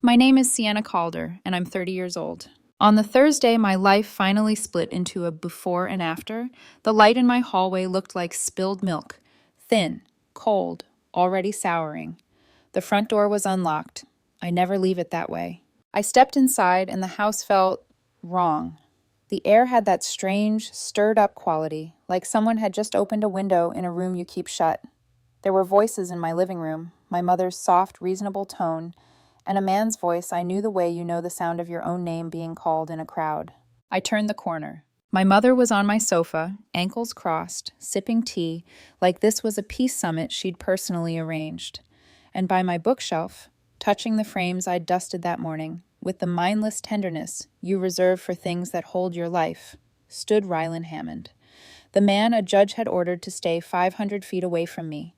My name is Sienna Calder, and I'm 30 years old. On the Thursday my life finally split into a before and after, the light in my hallway looked like spilled milk, thin, cold, already souring. The front door was unlocked. I never leave it that way. I stepped inside, and the house felt wrong. The air had that strange, stirred up quality, like someone had just opened a window in a room you keep shut. There were voices in my living room, my mother's soft, reasonable tone, and a man's voice I knew the way you know the sound of your own name being called in a crowd. I turned the corner. My mother was on my sofa, ankles crossed, sipping tea, like this was a peace summit she'd personally arranged. And by my bookshelf, touching the frames I'd dusted that morning, with the mindless tenderness you reserve for things that hold your life, stood Rylan Hammond, the man a judge had ordered to stay 500 feet away from me,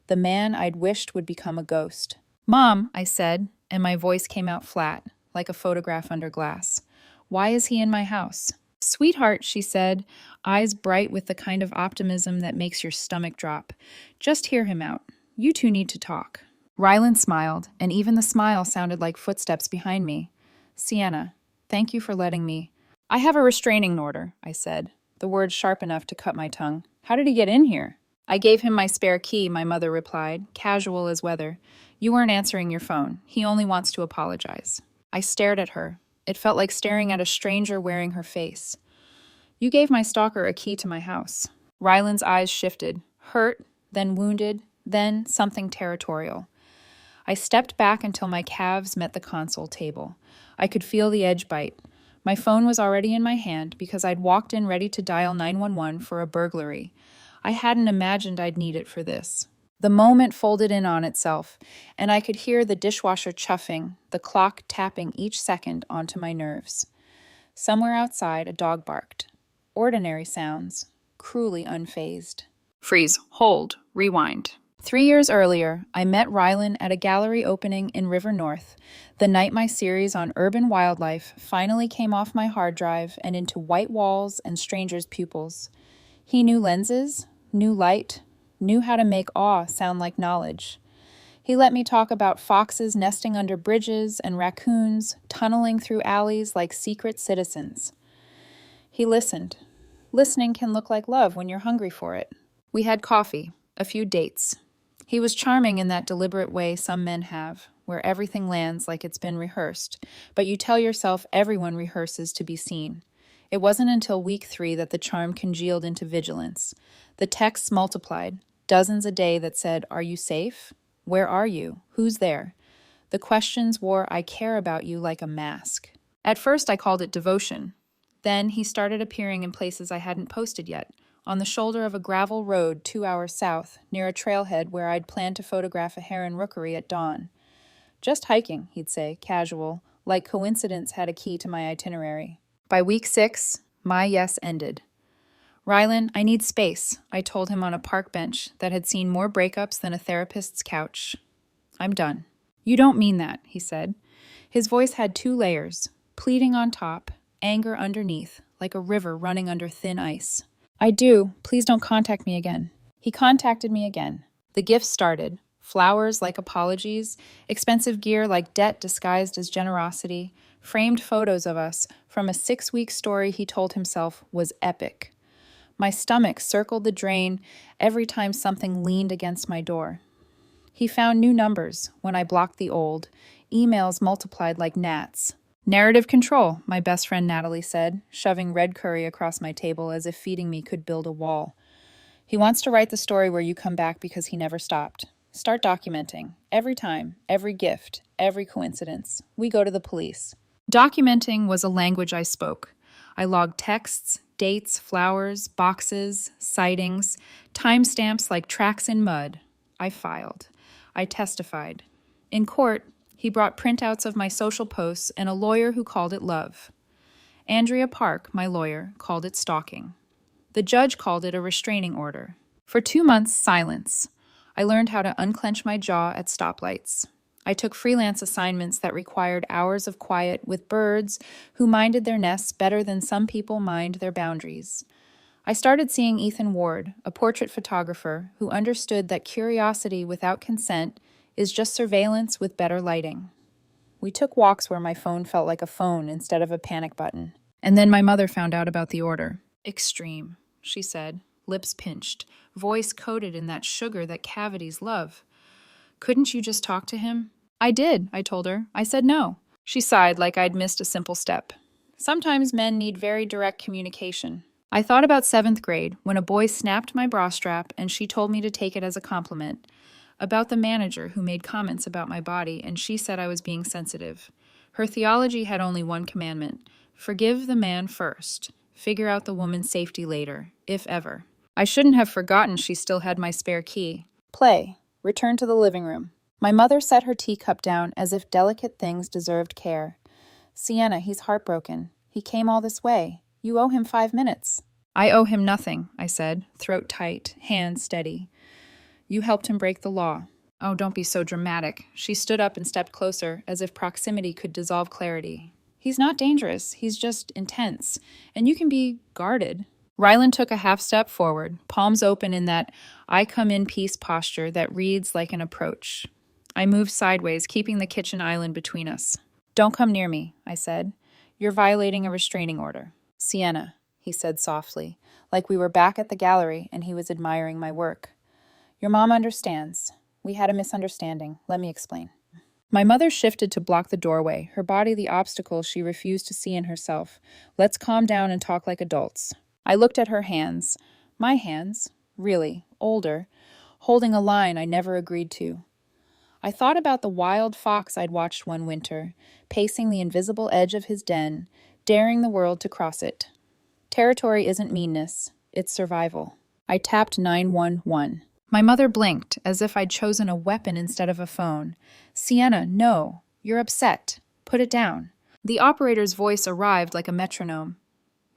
the man I'd wished would become a ghost. "Mom," I said, and my voice came out flat, like a photograph under glass. "Why is he in my house?" "Sweetheart," she said, eyes bright with the kind of optimism that makes your stomach drop. "Just hear him out. You two need to talk." Rylan smiled, and even the smile sounded like footsteps behind me. "Sienna, thank you for letting me." "I have a restraining order," I said, the words sharp enough to cut my tongue. "How did he get in here?" "I gave him my spare key," my mother replied, casual as weather. "You weren't answering your phone. He only wants to apologize." I stared at her. It felt like staring at a stranger wearing her face. "You gave my stalker a key to my house." Ryland's eyes shifted, hurt, then wounded, then something territorial. I stepped back until my calves met the console table. I could feel the edge bite. My phone was already in my hand because I'd walked in ready to dial 911 for a burglary. I hadn't imagined I'd need it for this. The moment folded in on itself, and I could hear the dishwasher chuffing, the clock tapping each second onto my nerves. Somewhere outside, a dog barked. Ordinary sounds, cruelly unfazed. Freeze, hold, rewind. 3 years earlier, I met Rylan at a gallery opening in River North, the night my series on urban wildlife finally came off my hard drive and into white walls and strangers' pupils. He knew lenses, knew light, knew how to make awe sound like knowledge. He let me talk about foxes nesting under bridges and raccoons tunneling through alleys like secret citizens. He listened. Listening can look like love when you're hungry for it. We had coffee, a few dates. He was charming in that deliberate way some men have, where everything lands like it's been rehearsed, but you tell yourself everyone rehearses to be seen. It wasn't until week 3 that the charm congealed into vigilance. The texts multiplied, dozens a day that said, "Are you safe? Where are you? Who's there?" The questions wore "I care about you" like a mask. At first I called it devotion. Then he started appearing in places I hadn't posted yet, on the shoulder of a gravel road 2 hours south, near a trailhead where I'd planned to photograph a heron rookery at dawn. "Just hiking," he'd say, casual, like coincidence had a key to my itinerary. By week 6, my yes ended. "Rylan, I need space," I told him on a park bench that had seen more breakups than a therapist's couch. "I'm done." "You don't mean that," he said. His voice had 2 layers, pleading on top, anger underneath, like a river running under thin ice. "I do. Please don't contact me again." He contacted me again. The gifts started. Flowers like apologies, expensive gear like debt disguised as generosity, framed photos of us from a 6-week story he told himself was epic. My stomach circled the drain every time something leaned against my door. He found new numbers when I blocked the old. Emails multiplied like gnats. "Narrative control," my best friend Natalie said, shoving red curry across my table as if feeding me could build a wall. "He wants to write the story where you come back because he never stopped. Start documenting. Every time, every gift, every coincidence. We go to the police." Documenting was a language I spoke. I logged texts, dates, flowers, boxes, sightings, timestamps like tracks in mud. I filed. I testified. In court, he brought printouts of my social posts and a lawyer who called it love. Andrea Park, my lawyer, called it stalking. The judge called it a restraining order. For 2 months, silence. I learned how to unclench my jaw at stoplights. I took freelance assignments that required hours of quiet with birds who minded their nests better than some people mind their boundaries. I started seeing Ethan Ward, a portrait photographer who understood that curiosity without consent is just surveillance with better lighting. We took walks where my phone felt like a phone instead of a panic button. And then my mother found out about the order. Extreme, she said, lips pinched, voice coated in that sugar that cavities love. Couldn't you just talk to him? I did, I told her. I said no. She sighed like I'd missed a simple step. Sometimes men need very direct communication. I thought about 7th grade when a boy snapped my bra strap and she told me to take it as a compliment. About the manager who made comments about my body and she said I was being sensitive. Her theology had only one commandment: forgive the man first. Figure out the woman's safety later, if ever. I shouldn't have forgotten she still had my spare key. Play. Return to the living room. My mother set her teacup down as if delicate things deserved care. Sienna, he's heartbroken. He came all this way. You owe him 5 minutes. I owe him nothing, I said, throat tight, hands steady. You helped him break the law. Oh, don't be so dramatic. She stood up and stepped closer, as if proximity could dissolve clarity. He's not dangerous. He's just intense. And you can be guarded. Ryland took a half step forward, palms open in that I come in peace posture that reads like an approach. I moved sideways, keeping the kitchen island between us. Don't come near me, I said. You're violating a restraining order. Sienna, he said softly, like we were back at the gallery and he was admiring my work. Your mom understands. We had a misunderstanding. Let me explain. My mother shifted to block the doorway, her body the obstacle she refused to see in herself. Let's calm down and talk like adults. I looked at her hands. My hands, really, older, holding a line I never agreed to. I thought about the wild fox I'd watched one winter, pacing the invisible edge of his den, daring the world to cross it. Territory isn't meanness, it's survival. I tapped 911. My mother blinked, as if I'd chosen a weapon instead of a phone. Sienna, no. You're upset. Put it down. The operator's voice arrived like a metronome.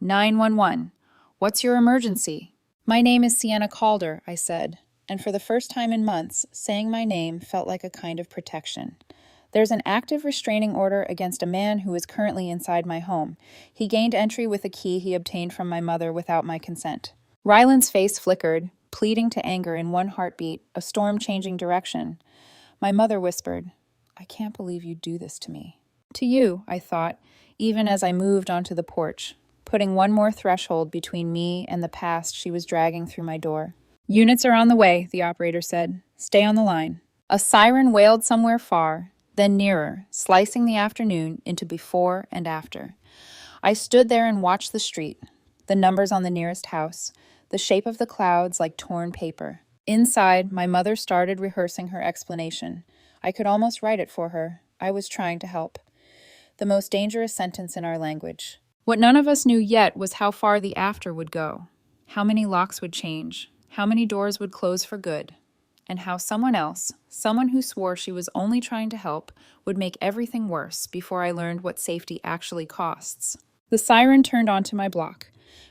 911. What's your emergency? My name is Sienna Calder, I said, and for the first time in months, saying my name felt like a kind of protection. There's an active restraining order against a man who is currently inside my home. He gained entry with a key he obtained from my mother without my consent. Ryland's face flickered, pleading to anger in one heartbeat, a storm changing direction. My mother whispered, I can't believe you'd do this to me. To you, I thought, even as I moved onto the porch, putting one more threshold between me and the past she was dragging through my door. Units are on the way, the operator said. Stay on the line. A siren wailed somewhere far, then nearer, slicing the afternoon into before and after. I stood there and watched the street, the numbers on the nearest house, the shape of the clouds like torn paper. Inside, my mother started rehearsing her explanation. I could almost write it for her. I was trying to help. The most dangerous sentence in our language. What none of us knew yet was how far the after would go, how many locks would change, how many doors would close for good, and how someone else, someone who swore she was only trying to help, would make everything worse before I learned what safety actually costs. The siren turned onto my block.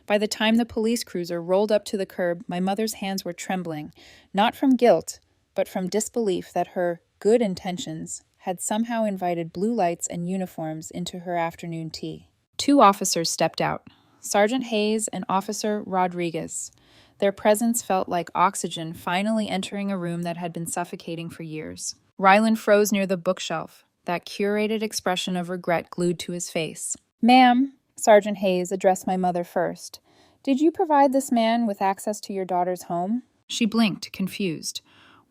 By the time the police cruiser rolled up to the curb, my mother's hands were trembling, not from guilt, but from disbelief that her good intentions had somehow invited blue lights and uniforms into her afternoon tea. 2 officers stepped out, Sergeant Hayes and Officer Rodriguez. Their presence felt like oxygen finally entering a room that had been suffocating for years. Ryland froze near the bookshelf, that curated expression of regret glued to his face. Ma'am, Sergeant Hayes addressed my mother first. Did you provide this man with access to your daughter's home? She blinked, confused.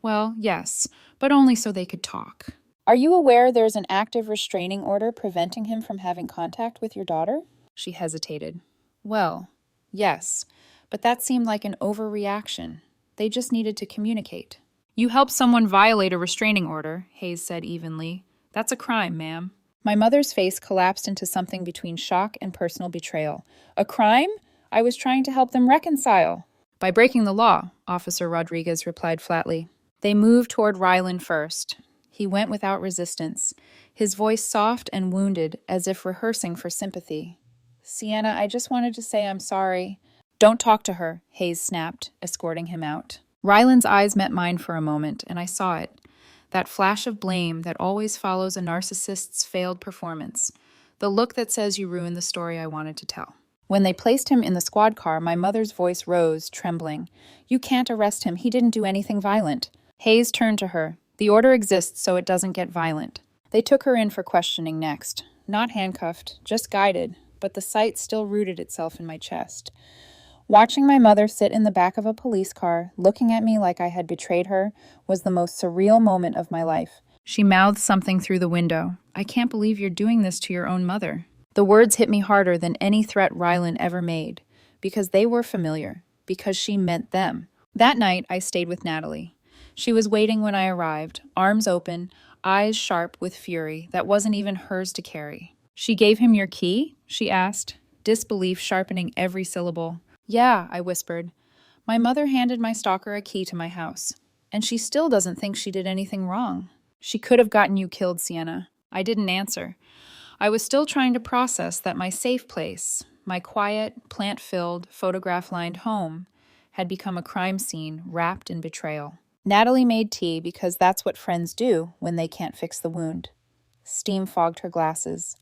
Well, yes, but only so they could talk. Are you aware there's an active restraining order preventing him from having contact with your daughter? She hesitated. Well, yes, but that seemed like an overreaction. They just needed to communicate. You helped someone violate a restraining order, Hayes said evenly. That's a crime, ma'am. My mother's face collapsed into something between shock and personal betrayal. A crime? I was trying to help them reconcile. By breaking the law, Officer Rodriguez replied flatly. They moved toward Ryland first. He went without resistance, his voice soft and wounded, as if rehearsing for sympathy. Sienna, I just wanted to say I'm sorry. Don't talk to her, Hayes snapped, escorting him out. Ryland's eyes met mine for a moment, and I saw it. That flash of blame that always follows a narcissist's failed performance. The look that says you ruined the story I wanted to tell. When they placed him in the squad car, my mother's voice rose, trembling. You can't arrest him. He didn't do anything violent. Hayes turned to her. The order exists so it doesn't get violent. They took her in for questioning next. Not handcuffed, just guided, but the sight still rooted itself in my chest. Watching my mother sit in the back of a police car, looking at me like I had betrayed her, was the most surreal moment of my life. She mouthed something through the window. "I can't believe you're doing this to your own mother." The words hit me harder than any threat Rylan ever made, because they were familiar, because she meant them. That night, I stayed with Natalie. She was waiting when I arrived, arms open, eyes sharp with fury that wasn't even hers to carry. "She gave him your key?" she asked, disbelief sharpening every syllable. "Yeah," I whispered. "My mother handed my stalker a key to my house, and she still doesn't think she did anything wrong." "She could have gotten you killed, Sienna." I didn't answer. I was still trying to process that my safe place, my quiet, plant-filled, photograph-lined home, had become a crime scene wrapped in betrayal. Natalie made tea because that's what friends do when they can't fix the wound. Steam fogged her glasses.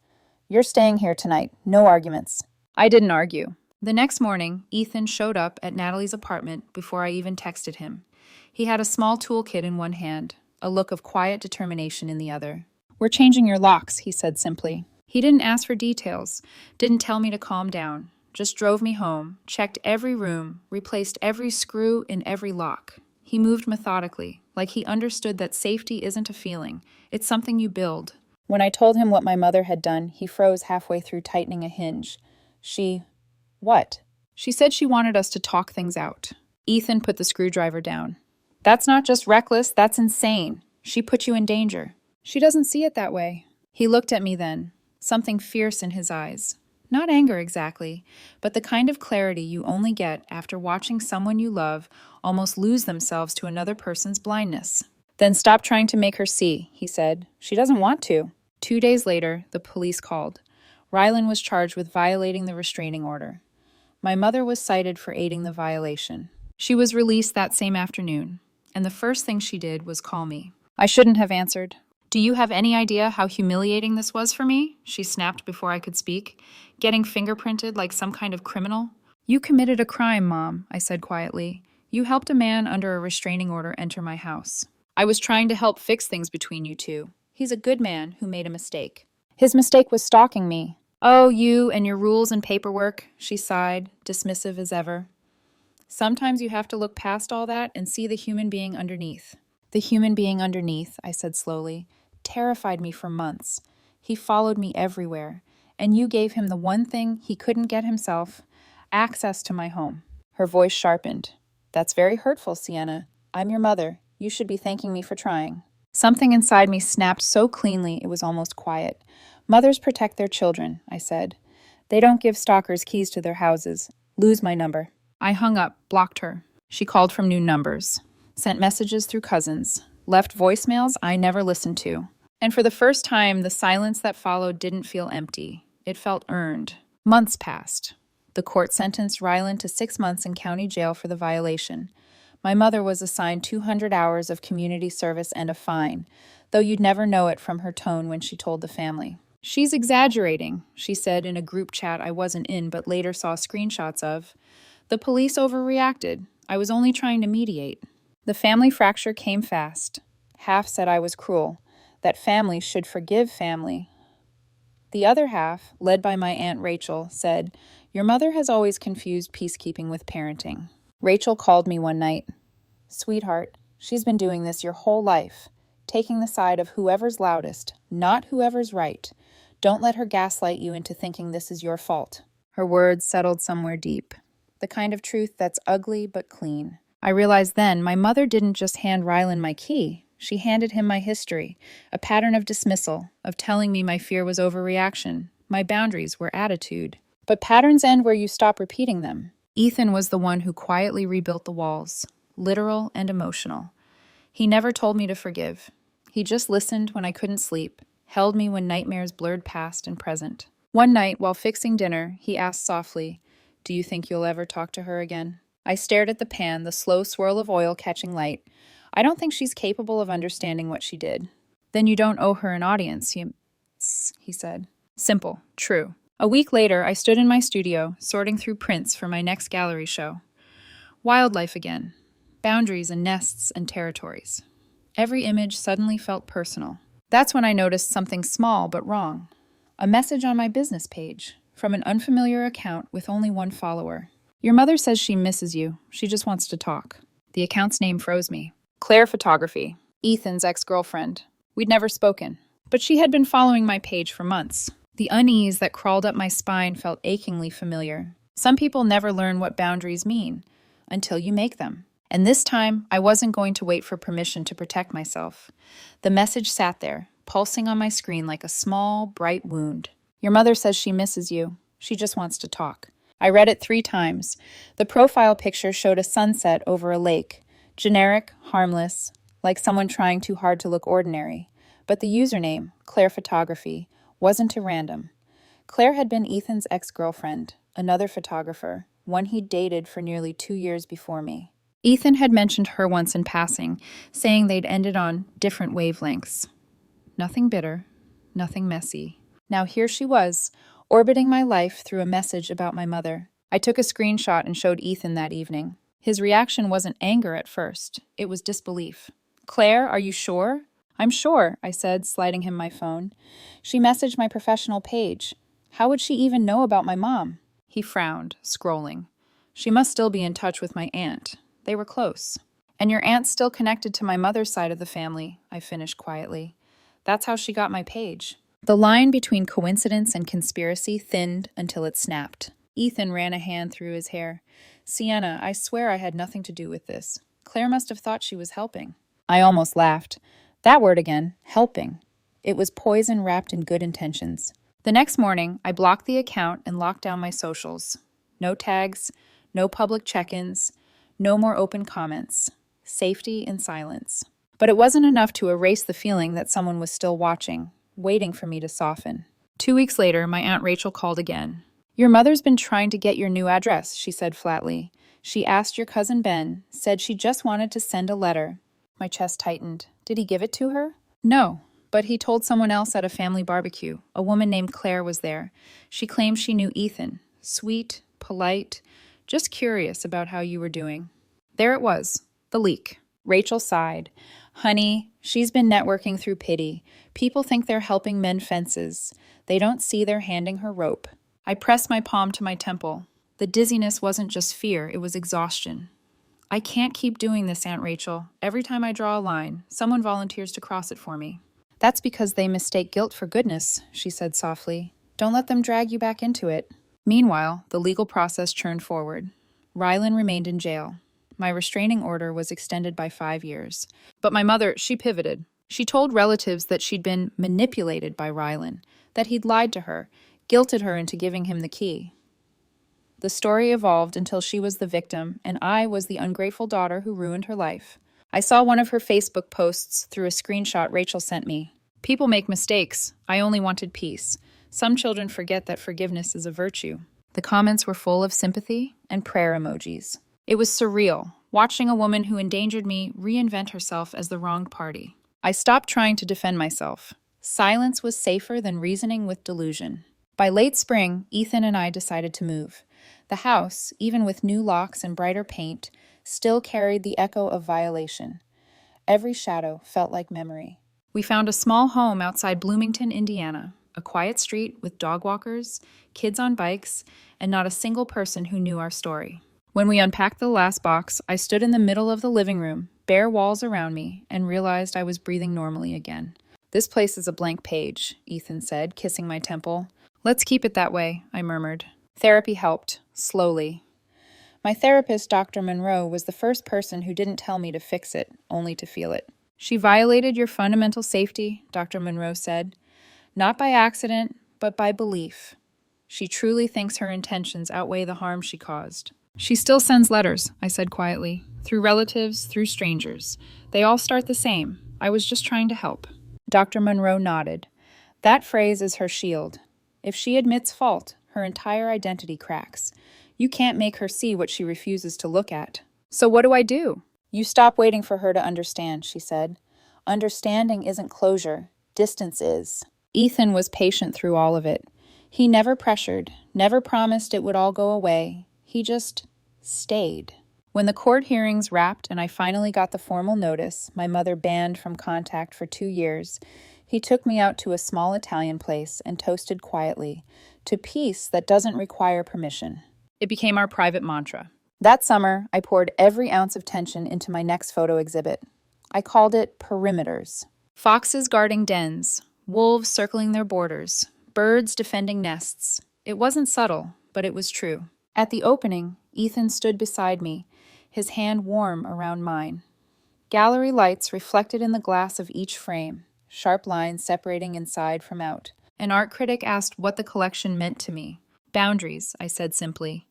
"You're staying here tonight. No arguments." I didn't argue. The next morning, Ethan showed up at Natalie's apartment before I even texted him. He had a small toolkit in one hand, a look of quiet determination in the other. "We're changing your locks," he said simply. He didn't ask for details, didn't tell me to calm down, just drove me home, checked every room, replaced every screw in every lock. He moved methodically, like he understood that safety isn't a feeling, it's something you build. When I told him what my mother had done, he froze halfway through tightening a hinge. What? She said she wanted us to talk things out. Ethan put the screwdriver down. "That's not just reckless, that's insane. She put you in danger." "She doesn't see it that way." He looked at me then, something fierce in his eyes. Not anger exactly, but the kind of clarity you only get after watching someone you love almost lose themselves to another person's blindness. "Then stop trying to make her see," he said. "She doesn't want to." 2 days later, the police called. Rylan was charged with violating the restraining order. My mother was cited for aiding the violation. She was released that same afternoon, and the first thing she did was call me. I shouldn't have answered. "Do you have any idea how humiliating this was for me?" she snapped before I could speak. "Getting fingerprinted like some kind of criminal?" "You committed a crime, Mom," I said quietly. "You helped a man under a restraining order enter my house. I was trying to help fix things between you two. He's a good man who made a mistake." "His mistake was stalking me." "Oh, you and your rules and paperwork," she sighed, dismissive as ever. "Sometimes you have to look past all that and see the human being underneath." "The human being underneath," I said slowly, "terrified me for months. He followed me everywhere, and you gave him the one thing he couldn't get himself, access to my home." Her voice sharpened. "That's very hurtful, Sienna. I'm your mother. You should be thanking me for trying." Something inside me snapped so cleanly it was almost quiet. "Mothers protect their children," I said. "They don't give stalkers keys to their houses. Lose my number." I hung up, blocked her. She called from new numbers, sent messages through cousins, left voicemails I never listened to. And for the first time, the silence that followed didn't feel empty. It felt earned. Months passed. The court sentenced Rylan to 6 months in county jail for the violation. My mother was assigned 200 hours of community service and a fine, though you'd never know it from her tone when she told the family. "She's exaggerating," she said in a group chat I wasn't in but later saw screenshots of. "The police overreacted. I was only trying to mediate." The family fracture came fast. Half said I was cruel, that family should forgive family. The other half, led by my Aunt Rachel, said, "Your mother has always confused peacekeeping with parenting." Rachel called me one night. "Sweetheart, she's been doing this your whole life, taking the side of whoever's loudest, not whoever's right. Don't let her gaslight you into thinking this is your fault." Her words settled somewhere deep. The kind of truth that's ugly but clean. I realized then my mother didn't just hand Rylan my key. She handed him my history, a pattern of dismissal, of telling me my fear was overreaction, my boundaries were attitude. But patterns end where you stop repeating them. Ethan was the one who quietly rebuilt the walls, literal and emotional. He never told me to forgive. He just listened when I couldn't sleep, held me when nightmares blurred past and present. One night, while fixing dinner, he asked softly, "Do you think you'll ever talk to her again?" I stared at the pan, the slow swirl of oil catching light. "I don't think she's capable of understanding what she did." "Then you don't owe her an audience," he said. Simple, true. A week later, I stood in my studio, sorting through prints for my next gallery show. Wildlife again. Boundaries and nests and territories. Every image suddenly felt personal. That's when I noticed something small but wrong. A message on my business page from an unfamiliar account with only one follower. Your mother says she misses you. She just wants to talk. The account's name froze me. Claire Photography, Ethan's ex-girlfriend. We'd never spoken, but she had been following my page for months. The unease that crawled up my spine felt achingly familiar. Some people never learn what boundaries mean until you make them. And this time, I wasn't going to wait for permission to protect myself. The message sat there, pulsing on my screen like a small, bright wound. Your mother says she misses you. She just wants to talk. I read it 3 times. The profile picture showed a sunset over a lake. Generic, harmless, like someone trying too hard to look ordinary. But the username, Claire Photography, wasn't too random. Claire had been Ethan's ex-girlfriend, another photographer, one he'd dated for nearly 2 years before me. Ethan had mentioned her once in passing, saying they'd ended on different wavelengths. Nothing bitter, nothing messy. Now here she was, orbiting my life through a message about my mother. I took a screenshot and showed Ethan that evening. His reaction wasn't anger at first, it was disbelief. Claire, are you sure? I'm sure, I said, sliding him my phone. She messaged my professional page. How would she even know about my mom? He frowned, scrolling. She must still be in touch with my aunt. They were close. And your aunt's still connected to my mother's side of the family, I finished quietly. That's how she got my page. The line between coincidence and conspiracy thinned until it snapped. Ethan ran a hand through his hair. Sienna, I swear I had nothing to do with this. Claire must have thought she was helping. I almost laughed. That word again, helping. It was poison wrapped in good intentions. The next morning, I blocked the account and locked down my socials. No tags, no public check-ins, no more open comments. Safety and silence. But it wasn't enough to erase the feeling that someone was still watching, waiting for me to soften. 2 weeks later, my Aunt Rachel called again. Your mother's been trying to get your new address, she said flatly. She asked your cousin Ben, said she just wanted to send a letter. My chest tightened. Did he give it to her? No, but he told someone else at a family barbecue. A woman named Claire was there. She claimed she knew Ethan. Sweet, polite, just curious about how you were doing. There it was, the leak. Rachel sighed. Honey, she's been networking through pity. People think they're helping mend fences. They don't see they're handing her rope. I pressed my palm to my temple. The dizziness wasn't just fear, it was exhaustion. I can't keep doing this, Aunt Rachel. Every time I draw a line, someone volunteers to cross it for me. That's because they mistake guilt for goodness, she said softly. Don't let them drag you back into it. Meanwhile, the legal process churned forward. Rylan remained in jail. My restraining order was extended by 5 years. But my mother, she pivoted. She told relatives that she'd been manipulated by Rylan, that he'd lied to her, guilted her into giving him the key. The story evolved until she was the victim, and I was the ungrateful daughter who ruined her life. I saw one of her Facebook posts through a screenshot Rachel sent me. People make mistakes. I only wanted peace. Some children forget that forgiveness is a virtue. The comments were full of sympathy and prayer emojis. It was surreal, watching a woman who endangered me reinvent herself as the wronged party. I stopped trying to defend myself. Silence was safer than reasoning with delusion. By late spring, Ethan and I decided to move. The house, even with new locks and brighter paint, still carried the echo of violation. Every shadow felt like memory. We found a small home outside Bloomington, Indiana, a quiet street with dog walkers, kids on bikes, and not a single person who knew our story. When we unpacked the last box, I stood in the middle of the living room, bare walls around me, and realized I was breathing normally again. This place is a blank page, Ethan said, kissing my temple. Let's keep it that way, I murmured. Therapy helped, slowly. My therapist, Dr. Monroe, was the first person who didn't tell me to fix it, only to feel it. She violated your fundamental safety, Dr. Monroe said. Not by accident, but by belief. She truly thinks her intentions outweigh the harm she caused. She still sends letters, I said quietly. Through relatives, through strangers. They all start the same. I was just trying to help. Dr. Monroe nodded. That phrase is her shield. If she admits fault, her entire identity cracks. You can't make her see what she refuses to look at. So what do I do? You stop waiting for her to understand, she said. Understanding isn't closure. Distance is. Ethan was patient through all of it. He never pressured, never promised it would all go away. He just stayed. When the court hearings wrapped and I finally got the formal notice, my mother banned from contact for 2 years, He took me out to a small Italian place and toasted quietly to peace that doesn't require permission. It became our private mantra. That summer, I poured every ounce of tension into my next photo exhibit. I called it perimeters. Foxes guarding dens, wolves circling their borders, birds defending nests. It wasn't subtle, but it was true. At the opening, Ethan stood beside me, his hand warm around mine. Gallery lights reflected in the glass of each frame, sharp lines separating inside from out. An art critic asked what the collection meant to me. Boundaries, I said simply.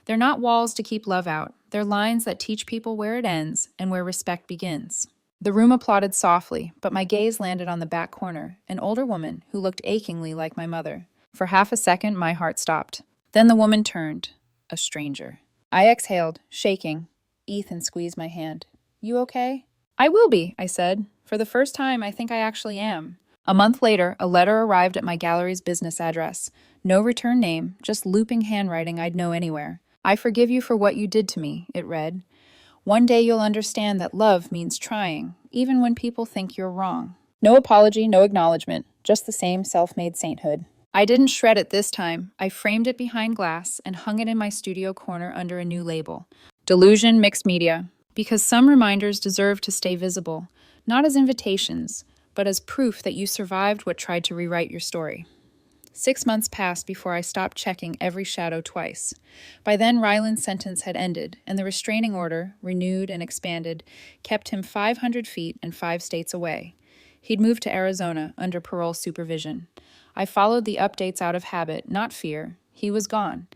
They're not walls to keep love out. They're lines that teach people where it ends and where respect begins. The room applauded softly, but my gaze landed on the back corner, an older woman who looked achingly like my mother. For half a second, my heart stopped. Then the woman turned, a stranger. I exhaled, shaking. Ethan squeezed my hand. You okay? I will be, I said. For the first time, I think I actually am. A month later, a letter arrived at my gallery's business address. No return name, just looping handwriting I'd know anywhere. I forgive you for what you did to me, it read. One day you'll understand that love means trying, even when people think you're wrong. No apology, no acknowledgement, just the same self-made sainthood. I didn't shred it this time. I framed it behind glass and hung it in my studio corner under a new label. Delusion Mixed Media. Because some reminders deserve to stay visible, not as invitations, but as proof that you survived what tried to rewrite your story. 6 months passed before I stopped checking every shadow twice. By then, Ryland's sentence had ended, and the restraining order, renewed and expanded, kept him 500 feet and 5 states away. He'd moved to Arizona under parole supervision. I followed the updates out of habit, not fear. He was gone.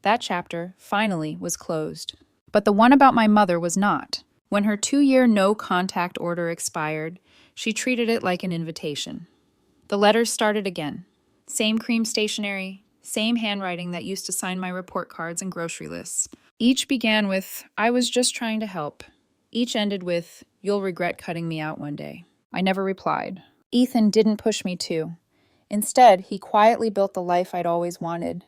That chapter, finally, was closed. But the one about my mother was not. When her 2-year no-contact order expired, she treated it like an invitation. The letters started again. Same cream stationery, same handwriting that used to sign my report cards and grocery lists. Each began with, I was just trying to help. Each ended with, you'll regret cutting me out one day. I never replied. Ethan didn't push me to. Instead, he quietly built the life I'd always wanted.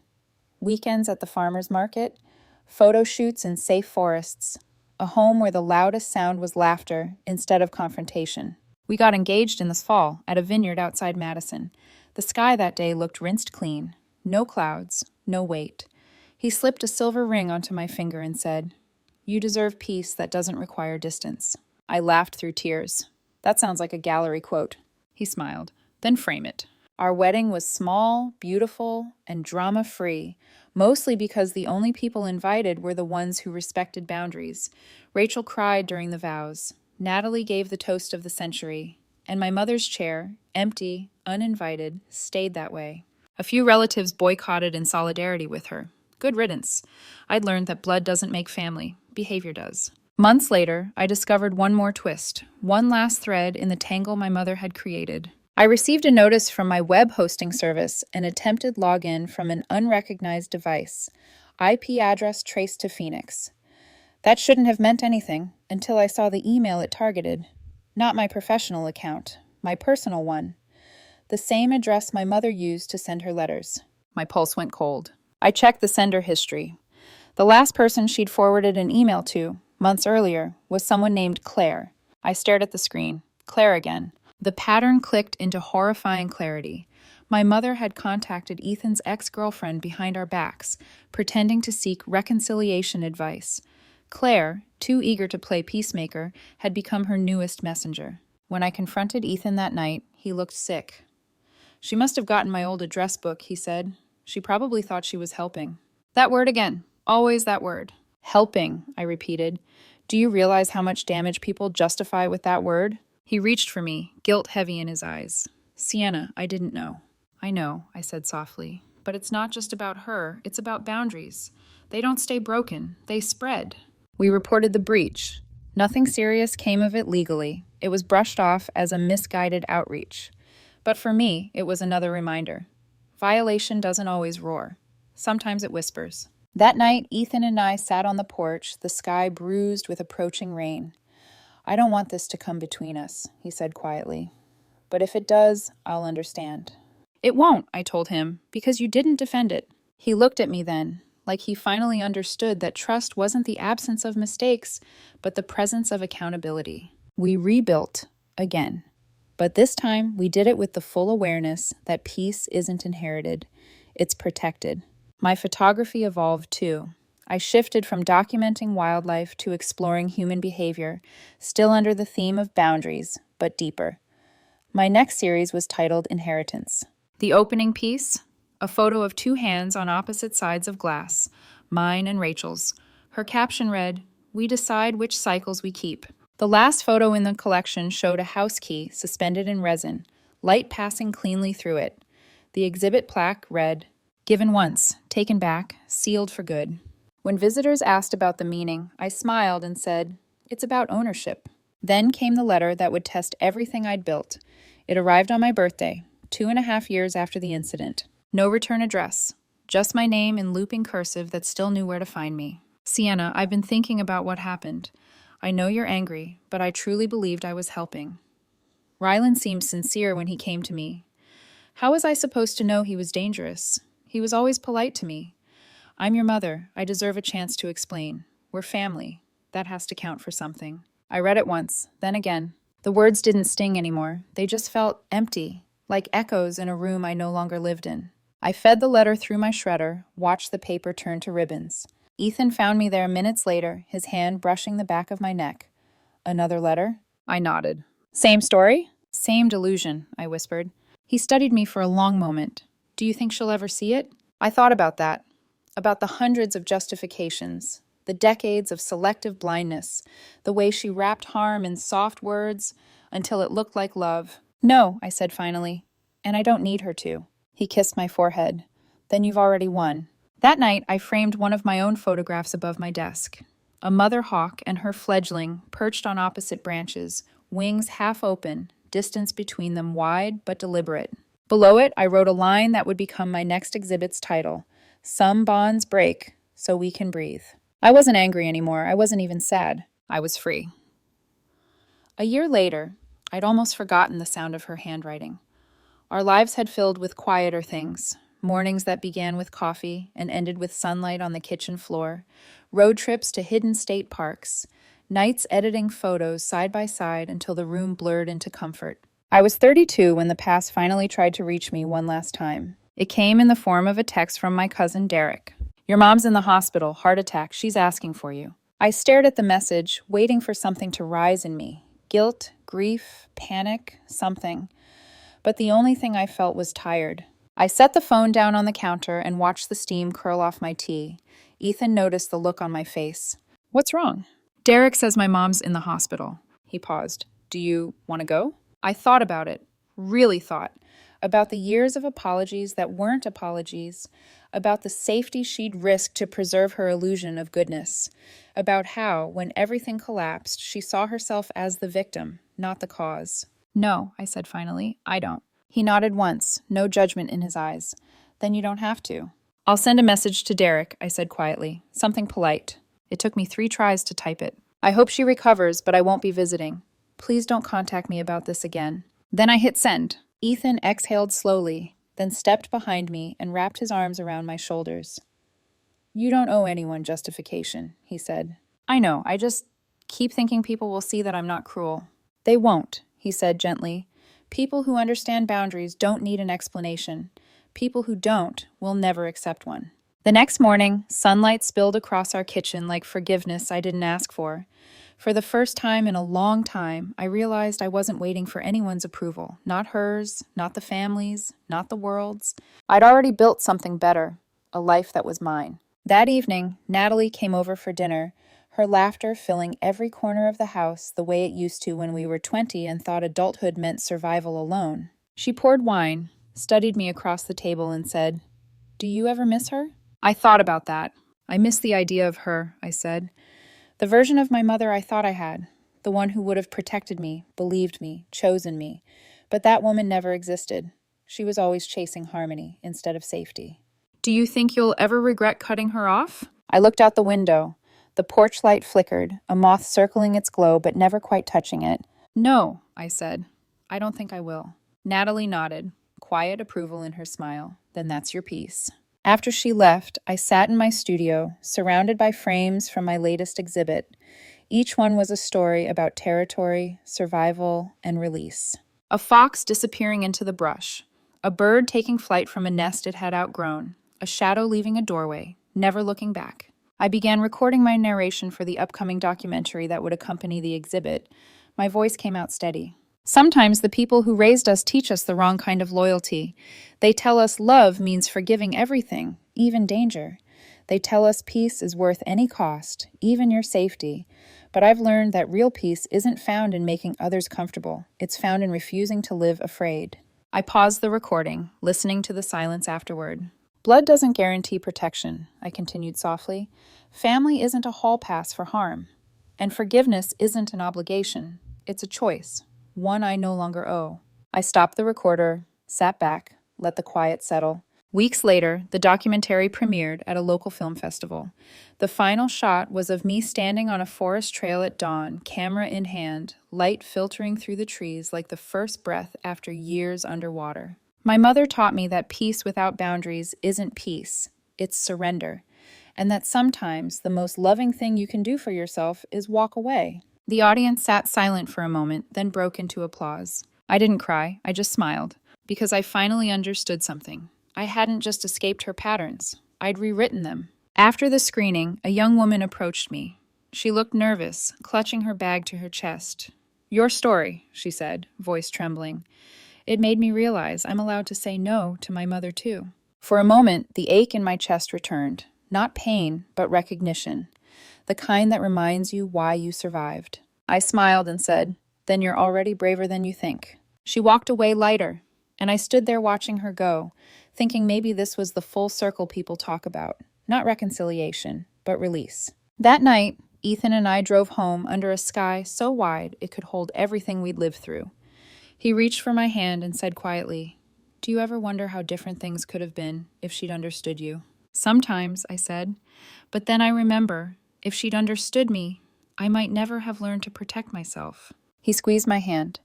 Weekends at the farmer's market, photo shoots in safe forests, a home where the loudest sound was laughter instead of confrontation. We got engaged in this fall at a vineyard outside Madison. The sky that day looked rinsed clean. No clouds, no weight. He slipped a silver ring onto my finger and said, You deserve peace that doesn't require distance. I laughed through tears. That sounds like a gallery quote. He smiled. Then frame it. Our wedding was small, beautiful, and drama-free, mostly because the only people invited were the ones who respected boundaries. Rachel cried during the vows. Natalie gave the toast of the century. And my mother's chair, empty, uninvited, stayed that way. A few relatives boycotted in solidarity with her. Good riddance. I'd learned that blood doesn't make family. Behavior does. Months later, I discovered one more twist, one last thread in the tangle my mother had created. I received a notice from my web hosting service, an attempted login from an unrecognized device, IP address traced to Phoenix. That shouldn't have meant anything until I saw the email it targeted. Not my professional account, my personal one. The same address my mother used to send her letters. My pulse went cold. I checked the sender history. The last person she'd forwarded an email to, months earlier, was someone named Claire. I stared at the screen. Claire again. The pattern clicked into horrifying clarity. My mother had contacted Ethan's ex-girlfriend behind our backs, pretending to seek reconciliation advice. Claire, too eager to play peacemaker, had become her newest messenger. When I confronted Ethan that night, he looked sick. She must have gotten my old address book, he said. She probably thought she was helping. That word again. Always that word. Helping, I repeated. Do you realize how much damage people justify with that word? He reached for me, guilt heavy in his eyes. Sienna, I didn't know. I know, I said softly. But it's not just about her, it's about boundaries. They don't stay broken, they spread. We reported the breach. Nothing serious came of it legally. It was brushed off as a misguided outreach. But for me, it was another reminder. Violation doesn't always roar. Sometimes it whispers. That night, Ethan and I sat on the porch, the sky bruised with approaching rain. I don't want this to come between us, he said quietly. But if it does, I'll understand. It won't, I told him, because you didn't defend it. He looked at me then, like he finally understood that trust wasn't the absence of mistakes, but the presence of accountability. We rebuilt again. But this time, we did it with the full awareness that peace isn't inherited, it's protected. My photography evolved too. I shifted from documenting wildlife to exploring human behavior, still under the theme of boundaries, but deeper. My next series was titled Inheritance. The opening piece, a photo of two hands on opposite sides of glass, mine and Rachel's. Her caption read, "We decide which cycles we keep." The last photo in the collection showed a house key suspended in resin, light passing cleanly through it. The exhibit plaque read, "Given once, taken back, sealed for good." When visitors asked about the meaning, I smiled and said, "It's about ownership." Then came the letter that would test everything I'd built. It arrived on my birthday, 2.5 years after the incident. No return address, just my name in looping cursive that still knew where to find me. "Sienna, I've been thinking about what happened. I know you're angry, but I truly believed I was helping." Rylan seemed sincere when he came to me. How was I supposed to know he was dangerous? He was always polite to me. "I'm your mother. I deserve a chance to explain. We're family. That has to count for something." I read it once, then again. The words didn't sting anymore. They just felt empty, like echoes in a room I no longer lived in. I fed the letter through my shredder, watched the paper turn to ribbons. Ethan found me there minutes later, his hand brushing the back of my neck. "Another letter?" I nodded. "Same story?" "Same delusion," I whispered. He studied me for a long moment. "Do you think she'll ever see it?" I thought about that, about the hundreds of justifications, the decades of selective blindness, the way she wrapped harm in soft words until it looked like love. "No," I said finally, "and I don't need her to." He kissed my forehead. "Then you've already won." That night, I framed one of my own photographs above my desk. A mother hawk and her fledgling perched on opposite branches, wings half open, distance between them wide but deliberate. Below it, I wrote a line that would become my next exhibit's title: "Some bonds break, so we can breathe." I wasn't angry anymore. I wasn't even sad. I was free. A year later, I'd almost forgotten the sound of her handwriting. Our lives had filled with quieter things. Mornings that began with coffee and ended with sunlight on the kitchen floor, road trips to hidden state parks, nights editing photos side by side until the room blurred into comfort. I was 32 when the past finally tried to reach me one last time. It came in the form of a text from my cousin Derek. "Your mom's in the hospital, heart attack, she's asking for you." I stared at the message, waiting for something to rise in me. Guilt, grief, panic, something. But the only thing I felt was tired. I set the phone down on the counter and watched the steam curl off my tea. Ethan noticed the look on my face. "What's wrong?" "Derek says my mom's in the hospital." He paused. "Do you want to go?" I thought about it, really thought, about the years of apologies that weren't apologies, about the safety she'd risked to preserve her illusion of goodness, about how, when everything collapsed, she saw herself as the victim, not the cause. "No," I said finally, "I don't." He nodded once, no judgment in his eyes. "Then you don't have to." "I'll send a message to Derek," I said quietly, something polite. It took me 3 tries to type it. "I hope she recovers, but I won't be visiting. Please don't contact me about this again." Then I hit send. Ethan exhaled slowly, then stepped behind me and wrapped his arms around my shoulders. "You don't owe anyone justification," he said. "I know, I just keep thinking people will see that I'm not cruel." "They won't," he said gently. "People who understand boundaries don't need an explanation. People who don't will never accept one." The next morning, sunlight spilled across our kitchen like forgiveness I didn't ask for. For the first time in a long time, I realized I wasn't waiting for anyone's approval. Not hers, not the family's, not the world's. I'd already built something better, a life that was mine. That evening, Natalie came over for dinner, her laughter filling every corner of the house the way it used to when we were 20 and thought adulthood meant survival alone. She poured wine, studied me across the table, and said, "Do you ever miss her?" I thought about that. "I miss the idea of her," I said. "The version of my mother I thought I had, the one who would have protected me, believed me, chosen me. But that woman never existed. She was always chasing harmony instead of safety." "Do you think you'll ever regret cutting her off?" I looked out the window. The porch light flickered, a moth circling its glow but never quite touching it. "No," I said. "I don't think I will." Natalie nodded, quiet approval in her smile. "Then that's your piece." After she left, I sat in my studio, surrounded by frames from my latest exhibit. Each one was a story about territory, survival, and release. A fox disappearing into the brush, a bird taking flight from a nest it had outgrown, a shadow leaving a doorway, never looking back. I began recording my narration for the upcoming documentary that would accompany the exhibit. My voice came out steady. Sometimes the people who raised us teach us the wrong kind of loyalty. They tell us love means forgiving everything, even danger. They tell us peace is worth any cost, even your safety. But I've learned that real peace isn't found in making others comfortable. It's found in refusing to live afraid. I paused the recording, listening to the silence afterward. Blood doesn't guarantee protection, I continued softly. Family isn't a hall pass for harm. And forgiveness isn't an obligation. It's a choice, one I no longer owe. I stopped the recorder, sat back, let the quiet settle. Weeks later, the documentary premiered at a local film festival. The final shot was of me standing on a forest trail at dawn, camera in hand, light filtering through the trees like the first breath after years underwater. My mother taught me that peace without boundaries isn't peace, it's surrender, and that sometimes the most loving thing you can do for yourself is walk away. The audience sat silent for a moment, then broke into applause. I didn't cry, I just smiled, because I finally understood something. I hadn't just escaped her patterns, I'd rewritten them. After the screening, a young woman approached me. She looked nervous, clutching her bag to her chest. "Your story," she said, voice trembling. It made me realize I'm allowed to say no to my mother too. For a moment, the ache in my chest returned. Not pain, but recognition. The kind that reminds you why you survived. I smiled and said, "Then you're already braver than you think." She walked away lighter, and I stood there watching her go, thinking maybe this was the full circle people talk about. Not reconciliation, but release. That night, Ethan and I drove home under a sky so wide it could hold everything we'd lived through. He reached for my hand and said quietly, "Do you ever wonder how different things could have been if she'd understood you?" "Sometimes," I said. "But then I remember, if she'd understood me, I might never have learned to protect myself." He squeezed my hand.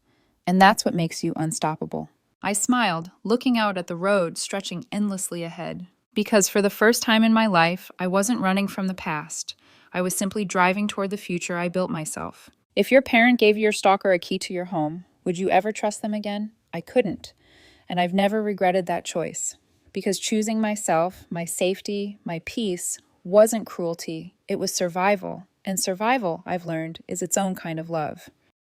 "And that's what makes you unstoppable." I smiled, looking out at the road stretching endlessly ahead. Because for the first time in my life, I wasn't running from the past. I was simply driving toward the future I built myself. If your parent gave your stalker a key to your home, would you ever trust them again? I couldn't. And I've never regretted that choice. Because choosing myself, my safety, my peace, wasn't cruelty. It was survival. And survival, I've learned, is its own kind of love.